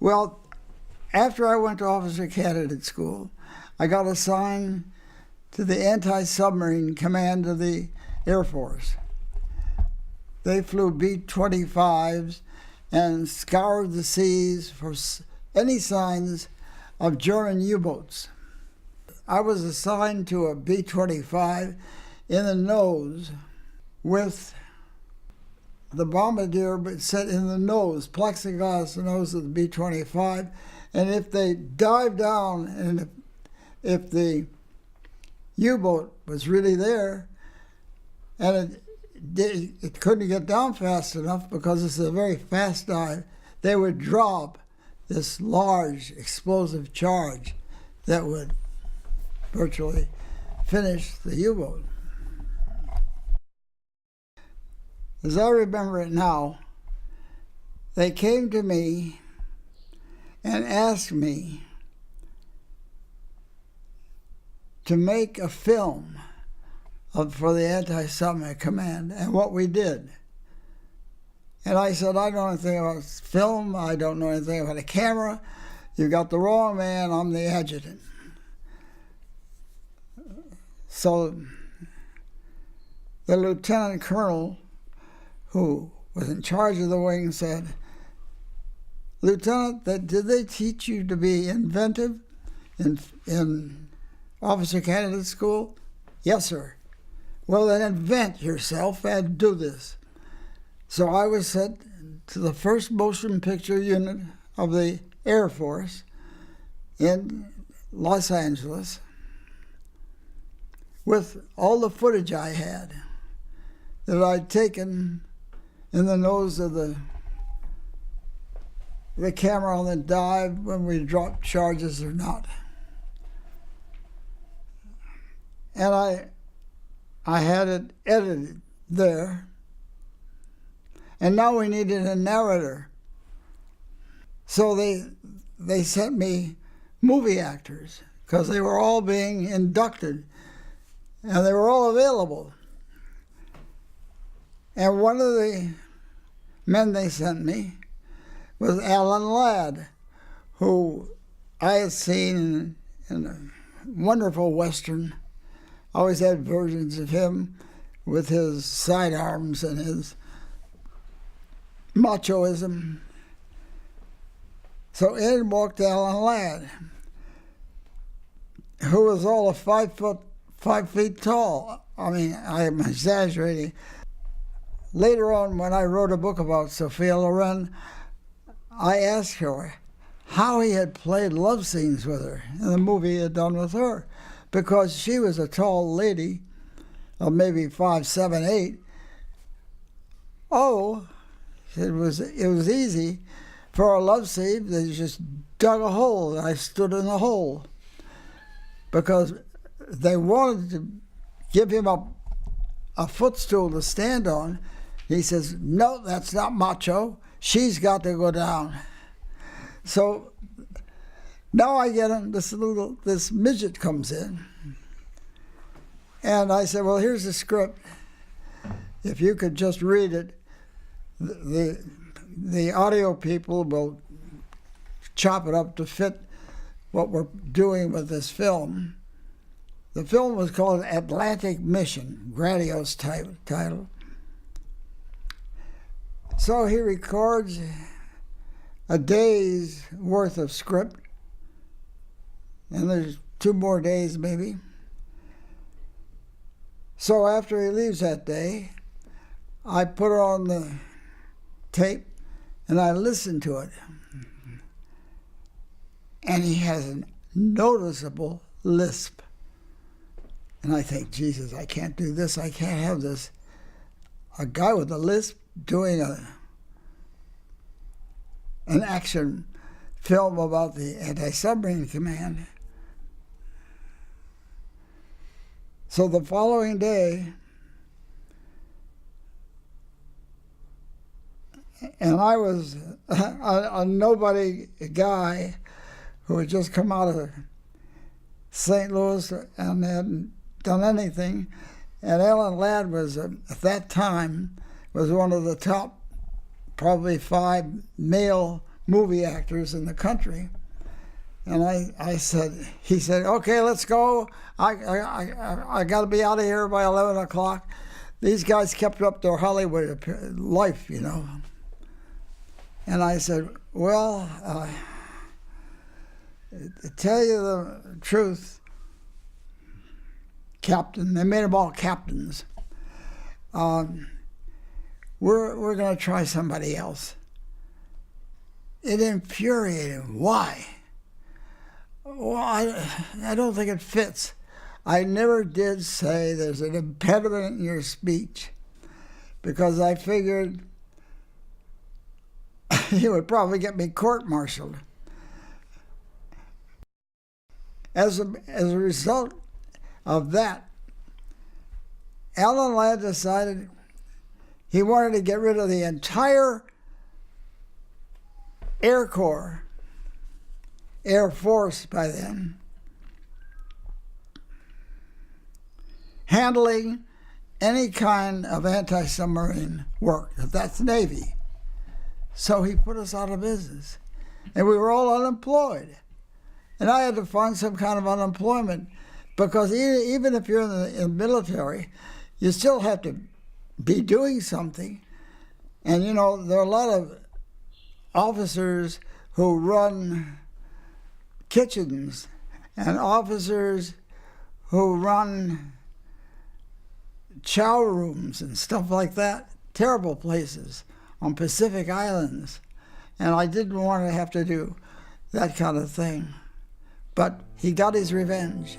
Well, after I went to officer candidate school, I got assigned to the Anti-submarine command of the Air Force. They flew B-25s and scoured the seas for any signs of German U-boats. I was assigned to a B-25 in the nose with the bombardier set in the nose, plexiglass nose of the B-25, and if they dived down and if the U-boat was really there and it couldn't get down fast enough because it's a very fast dive, they would drop this large explosive charge that would virtually finish the U-boat. As I remember it now, they came to me and asked me to make a film for the Anti-submarine command and what we did. And I said, I don't know anything about film, I don't know anything about a camera. You got the wrong man, I'm the adjutant. So the lieutenant colonel who was in charge of the wing said, Lieutenant, did they teach you to be inventive in officer candidate school? Yes, sir. Well, then invent yourself and do this. So I was sent to the first motion picture unit of the Air Force in Los Angeles with all the footage I had that I'd taken in the nose of the camera on the dive when we dropped charges or not. And I had it edited there. And now we needed a narrator. So they sent me movie actors because they were all being inducted and they were all available. And one of the men they sent me was Alan Ladd, who I had seen in a wonderful Western. I always had versions of him with his sidearms and his machoism. So in walked Alan Ladd, who was all of 5 feet tall. I mean, I am exaggerating. Later on, when I wrote a book about Sophia Loren, I asked her how he had played love scenes with her in the movie he had done with her, because she was a tall lady of maybe 5, 7, 8. Oh, it was easy for a love scene. They just dug a hole, and I stood in the hole because they wanted to give him a footstool to stand on. He says, no, that's not macho. She's got to go down. So now I get him, this midget comes in. And I said, well, here's the script. If you could just read it, the audio people will chop it up to fit what we're doing with this film. The film was called Atlantic Mission, grandiose title. So he records a day's worth of script, and there's 2 more days maybe. So after he leaves that day, I put it on the tape and I listen to it. And he has a noticeable lisp. And I think, Jesus, I can't do this. I can't have this. A guy with a lisp doing an action film about the Anti-submarine command. So the following day, and I was a nobody guy who had just come out of St. Louis and hadn't done anything. And Alan Ladd was, at that time, was one of the top, probably 5 male movie actors in the country. And he said, okay, let's go. I got to be out of here by 11 o'clock. These guys kept up their Hollywood life, you know. And I said, well, to tell you the truth, Captain, they made them all captains. We're going to try somebody else. It infuriated him. Why? Well, I don't think it fits. I never did say there's an impediment in your speech because I figured he would probably get me court-martialed. As a result of that, Alan Ladd decided he wanted to get rid of the entire Air Corps, Air Force by then, handling any kind of anti-submarine work. That's Navy. So he put us out of business. And we were all unemployed. And I had to find some kind of unemployment because even if you're in the military, you still have to be doing something. And, you know, there are a lot of officers who run kitchens and officers who run chow rooms and stuff like that, terrible places on Pacific Islands. And I didn't want to have to do that kind of thing. But he got his revenge.